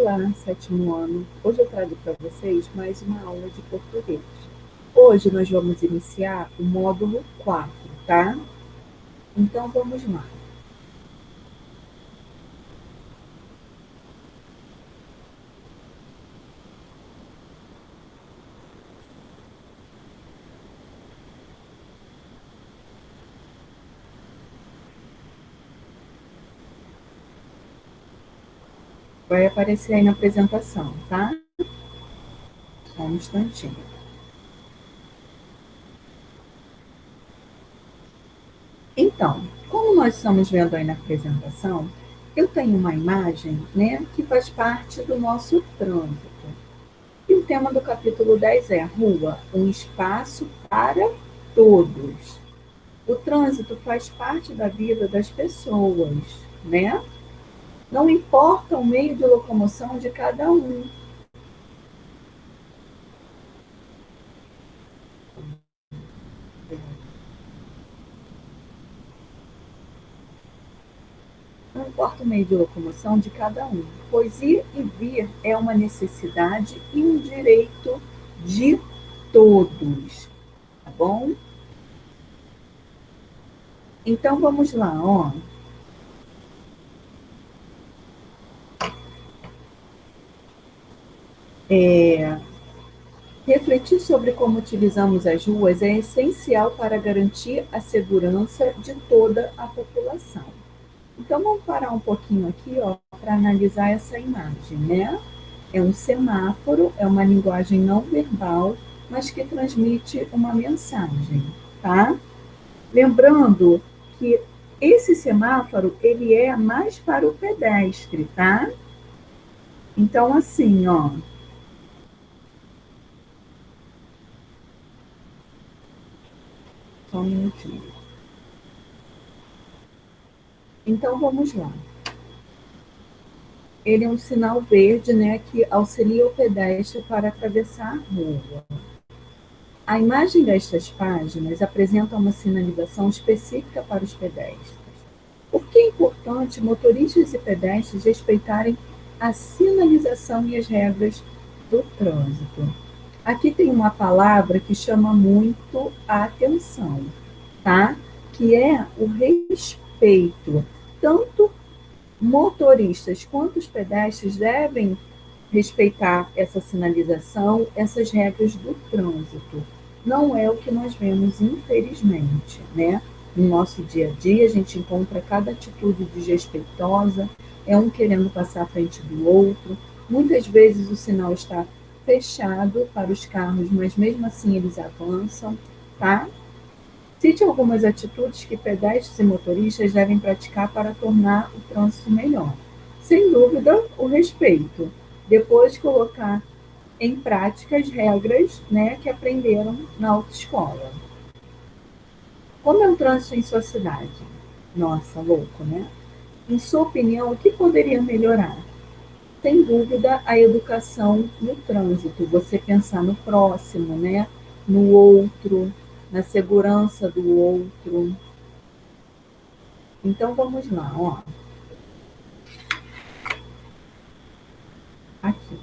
Olá, sétimo ano. Hoje eu trago para vocês mais uma aula de português. Hoje nós vamos iniciar o módulo 4, tá? Então vamos lá. Vai aparecer aí na apresentação, tá? Só um instantinho. Então, como nós estamos vendo aí na apresentação, eu tenho uma imagem, né, que faz parte do nosso trânsito. E o tema do capítulo 10 é Rua, um espaço para todos. O trânsito faz parte da vida das pessoas, né? Não importa o meio de locomoção de cada um. Não importa o meio de locomoção de cada um, pois ir e vir é uma necessidade e um direito de todos, tá bom? Então vamos lá, ó. Refletir sobre como utilizamos as ruas é essencial para garantir a segurança de toda a população. Então vamos parar um pouquinho aqui, ó, para analisar essa imagem, né? É um semáforo, é uma linguagem não verbal, mas que transmite uma mensagem, tá? Lembrando que esse semáforo, ele é mais para o pedestre, tá? Então, assim, ó, só um minutinho. Então, vamos lá. Ele é um sinal verde, né, que auxilia o pedestre para atravessar a rua. A imagem destas páginas apresenta uma sinalização específica para os pedestres. Por que é importante motoristas e pedestres respeitarem a sinalização e as regras do trânsito? Aqui tem uma palavra que chama muito a atenção, tá? Que é o respeito. Tanto motoristas quanto os pedestres devem respeitar essa sinalização, essas regras do trânsito. Não é o que nós vemos, infelizmente, né? No nosso dia a dia, a gente encontra cada atitude desrespeitosa, é um querendo passar à frente do outro. Muitas vezes o sinal está fechado para os carros, mas mesmo assim eles avançam, tá? Cite algumas atitudes que pedestres e motoristas devem praticar para tornar o trânsito melhor. Sem dúvida, o respeito. Depois, colocar em prática as regras, né, que aprenderam na autoescola. Como é o trânsito em sua cidade? Nossa, louco, né? Em sua opinião, o que poderia melhorar? Sem dúvida, a educação no trânsito. Você pensar no próximo, né? No outro, na segurança do outro. Então vamos lá, ó. Aqui.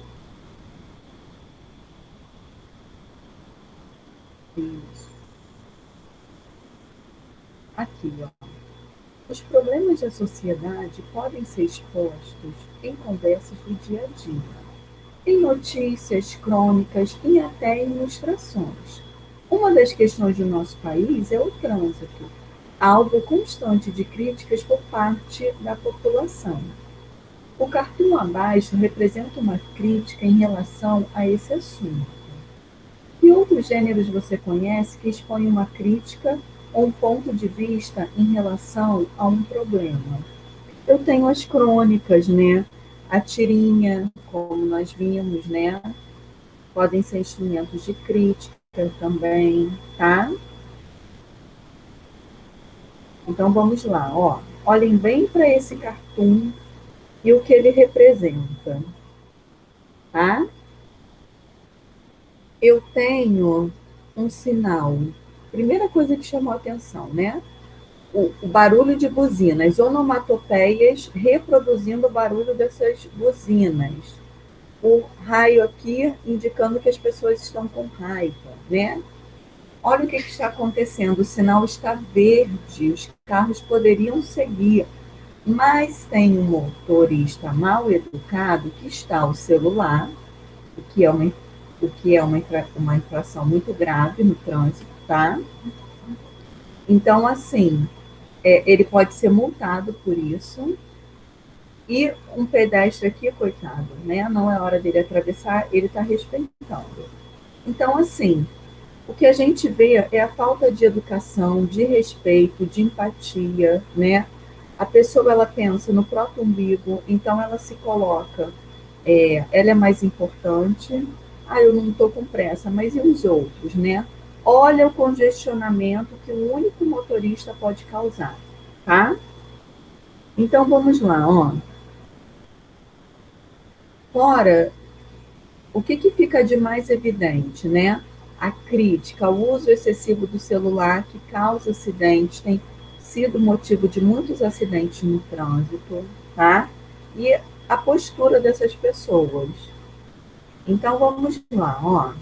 Isso. Aqui, ó. Os problemas da sociedade podem ser expostos em conversas do dia a dia, em notícias, crônicas e até em ilustrações. Uma das questões do nosso país é o trânsito, alvo constante de críticas por parte da população. O cartoon abaixo representa uma crítica em relação a esse assunto. Que outros gêneros você conhece que expõem uma crítica ou um ponto de vista em relação a um problema? Eu tenho as crônicas, né? A tirinha, como nós vimos, né? Podem ser instrumentos de crítica também, tá? Então vamos lá, ó. Olhem bem para esse cartoon e o que ele representa, tá? Eu tenho um sinal. Primeira coisa que chamou a atenção, né? O barulho de buzinas, onomatopeias reproduzindo o barulho dessas buzinas. o raio aqui indicando que as pessoas estão com raiva, né? Olha o que está acontecendo, o sinal está verde, os carros poderiam seguir, mas tem um motorista mal educado que está ao celular, o que é uma infração muito grave no trânsito, tá? Então, assim, ele pode ser multado por isso. E um pedestre aqui, coitado, né? Não é hora dele atravessar, ele está respeitando. Então, assim, o que a gente vê é a falta de educação, de respeito, de empatia, né? A pessoa, ela pensa no próprio umbigo, então ela se coloca, ela é mais importante. Ah, eu não estou com pressa, mas e os outros, né? Olha o congestionamento que o único motorista pode causar, tá? Então vamos lá, ó. Fora, o que fica de mais evidente, né? A crítica ao uso excessivo do celular que causa acidentes, tem sido motivo de muitos acidentes no trânsito, tá? E a postura dessas pessoas. Então vamos lá, ó.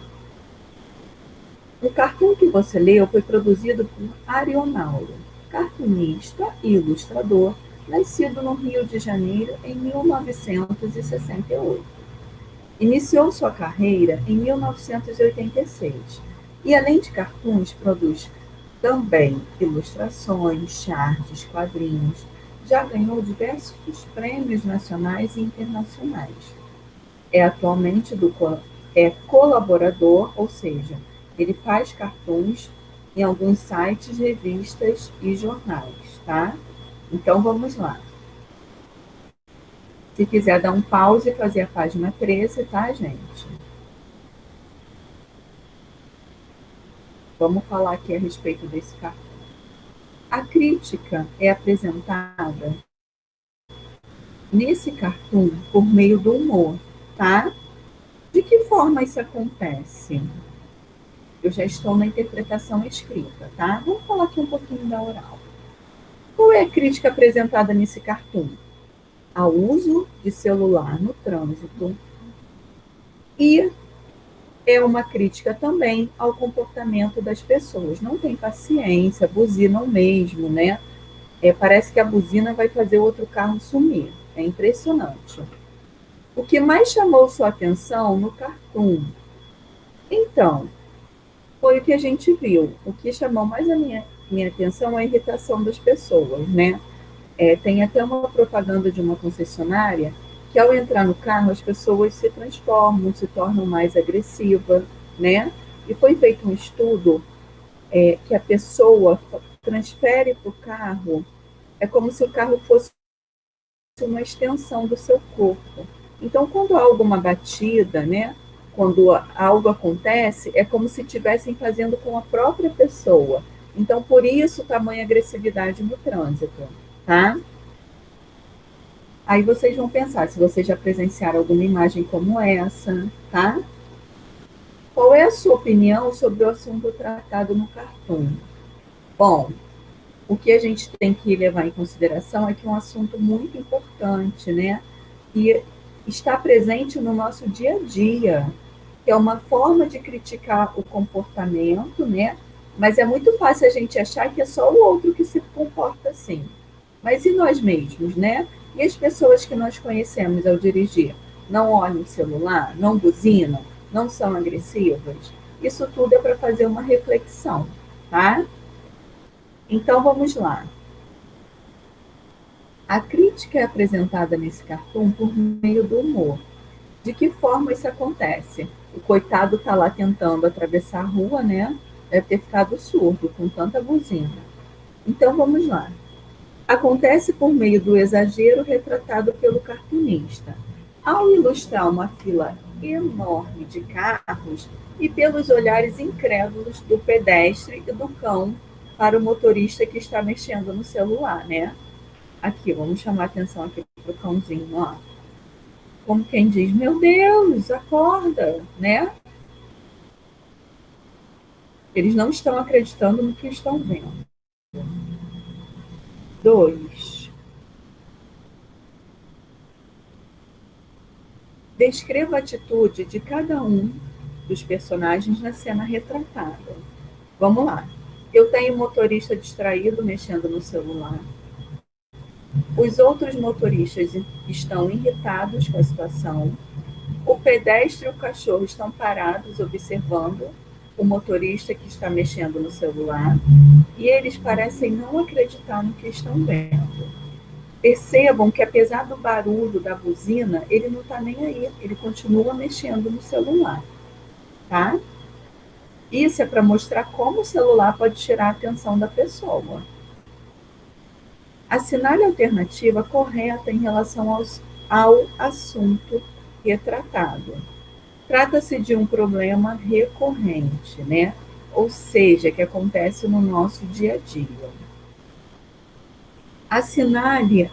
O cartoon que você leu foi produzido por Arionauro, cartunista e ilustrador, nascido no Rio de Janeiro em 1968. Iniciou sua carreira em 1986 e, além de cartoons, produz também ilustrações, charges, quadrinhos. Já ganhou diversos prêmios nacionais e internacionais. É atualmente colaborador, ou seja, ele faz cartoons em alguns sites, revistas e jornais, tá? Então vamos lá. Se quiser dar um pause e fazer a página 13, tá, gente? Vamos falar aqui a respeito desse cartoon. A crítica é apresentada nesse cartoon por meio do humor, tá? De que forma isso acontece? Eu já estou na interpretação escrita, tá? Vamos falar aqui um pouquinho da oral. Qual é a crítica apresentada nesse cartoon? Ao uso de celular no trânsito e é uma crítica também ao comportamento das pessoas. Não tem paciência, buzinam mesmo, né? Parece que a buzina vai fazer outro carro sumir. É impressionante. O que mais chamou sua atenção no cartoon? Então, foi o que a gente viu. O que chamou mais a minha atenção é a irritação das pessoas, né? Tem até uma propaganda de uma concessionária que, ao entrar no carro, as pessoas se transformam, se tornam mais agressivas, né? E foi feito um estudo que a pessoa transfere para o carro, é como se o carro fosse uma extensão do seu corpo. Então, quando há alguma batida, né? Quando algo acontece, é como se estivessem fazendo com a própria pessoa. Então, por isso, tamanha agressividade no trânsito, tá? Aí vocês vão pensar se vocês já presenciaram alguma imagem como essa, tá? Qual é a sua opinião sobre o assunto tratado no cartoon? Bom, o que a gente tem que levar em consideração é que é um assunto muito importante, né? E está presente no nosso dia a dia, que é uma forma de criticar o comportamento, né? Mas é muito fácil a gente achar que é só o outro que se comporta assim. Mas e nós mesmos, né? E as pessoas que nós conhecemos ao dirigir? Não olham o celular, não buzinam, não são agressivas? Isso tudo é para fazer uma reflexão, tá? Então vamos lá. A crítica é apresentada nesse cartoon por meio do humor. De que forma isso acontece? O coitado está lá tentando atravessar a rua, né? Deve ter ficado surdo com tanta buzina. Então vamos lá. Acontece por meio do exagero retratado pelo cartunista. Ao ilustrar uma fila enorme de carros e pelos olhares incrédulos do pedestre e do cão para o motorista que está mexendo no celular, né? Aqui, vamos chamar a atenção aqui para o cãozinho, ó. Como quem diz, meu Deus, acorda, né? Eles não estão acreditando no que estão vendo. 2. Descreva a atitude de cada um dos personagens na cena retratada. Vamos lá. Eu tenho um motorista distraído mexendo no celular. Os outros motoristas estão irritados com a situação. O pedestre e o cachorro estão parados observando o motorista que está mexendo no celular e eles parecem não acreditar no que estão vendo. Percebam que, apesar do barulho da buzina, ele não está nem aí, ele continua mexendo no celular, tá? Isso é para mostrar como o celular pode tirar a atenção da pessoa. Assinale a alternativa correta em relação ao assunto retratado. Trata-se de um problema recorrente, né? Ou seja, que acontece no nosso dia a dia. Assinale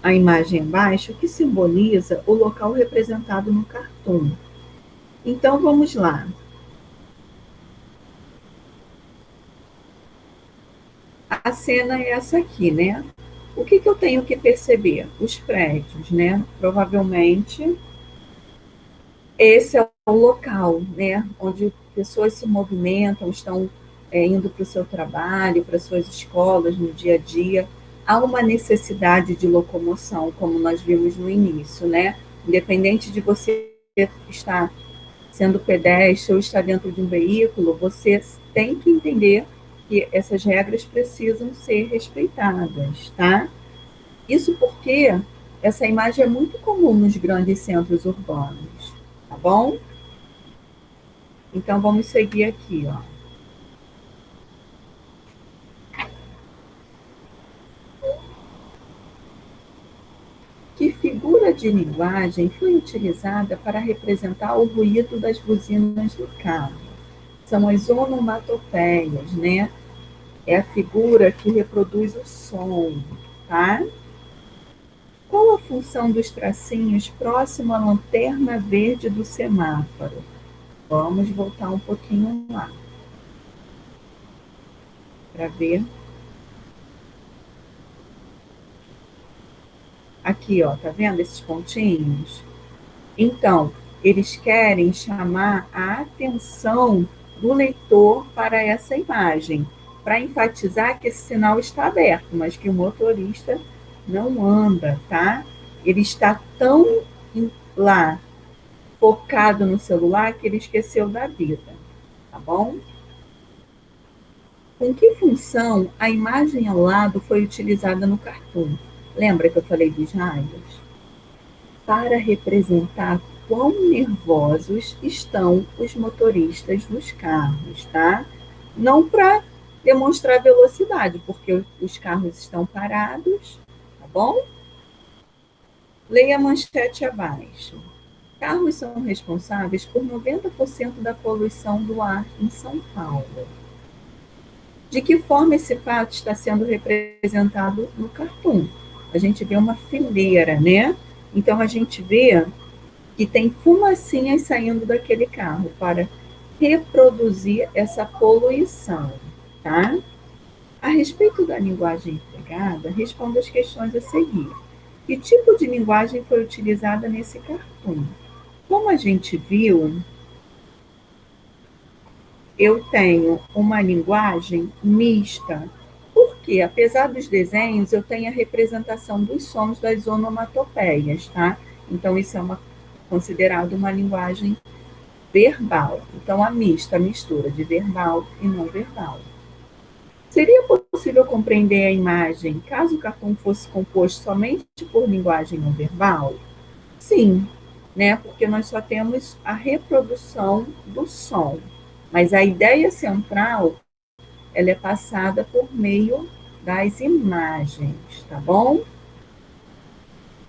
a imagem abaixo que simboliza o local representado no cartoon. Então, vamos lá. A cena é essa aqui, né? O que eu tenho que perceber? Os prédios, né? Provavelmente esse é o local, né? Onde pessoas se movimentam, estão indo para o seu trabalho, para suas escolas no dia a dia. Há uma necessidade de locomoção, como nós vimos no início, né? Independente de você estar sendo pedestre ou estar dentro de um veículo, você tem que entender que essas regras precisam ser respeitadas, tá? Isso porque essa imagem é muito comum nos grandes centros urbanos, tá bom? Então, vamos seguir aqui, ó. Que figura de linguagem foi utilizada para representar o ruído das buzinas do carro? São as onomatopeias, né? É a figura que reproduz o som, tá? Qual a função dos tracinhos próximo à lanterna verde do semáforo? Vamos voltar um pouquinho lá para ver. Aqui, ó, tá vendo esses pontinhos? Então, eles querem chamar a atenção do leitor para essa imagem, para enfatizar que esse sinal está aberto, mas que o motorista não anda, tá? Ele está tão lá focado no celular que ele esqueceu da vida, tá bom? Com que função a imagem ao lado foi utilizada no cartoon? Lembra que eu falei dos raios? Para representar quão nervosos estão os motoristas dos carros, tá? Não para demonstrar velocidade, porque os carros estão parados, tá bom? Leia a manchete abaixo. Carros são responsáveis por 90% da poluição do ar em São Paulo. De que forma esse fato está sendo representado no cartoon? A gente vê uma fileira, né? Então, a gente vê que tem fumacinhas saindo daquele carro para reproduzir essa poluição, tá? A respeito da linguagem empregada, responda as questões a seguir. Que tipo de linguagem foi utilizada nesse cartoon? Como a gente viu, eu tenho uma linguagem mista, porque, apesar dos desenhos, eu tenho a representação dos sons das onomatopeias, tá? Então, isso é considerado uma linguagem verbal. Então, a mistura de verbal e não verbal. Seria possível compreender a imagem caso o cartoon fosse composto somente por linguagem não verbal? Sim, né? Porque nós só temos a reprodução do som. Mas a ideia central, ela é passada por meio das imagens, tá bom?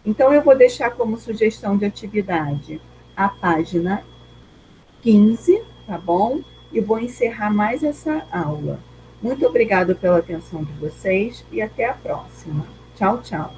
Então, eu vou deixar como sugestão de atividade a página 15, tá bom? E vou encerrar mais essa aula. Muito obrigada pela atenção de vocês e até a próxima. Tchau, tchau.